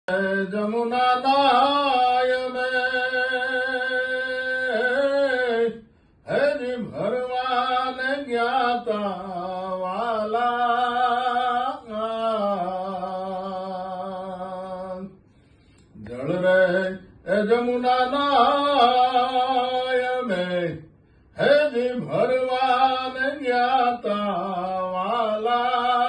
જમુના નાય મેં હરી ભરવાને જ્ઞાતા વાલા જળ રે જમુના નાય મેં હરી ભરવાને જ્ઞાતા વાલા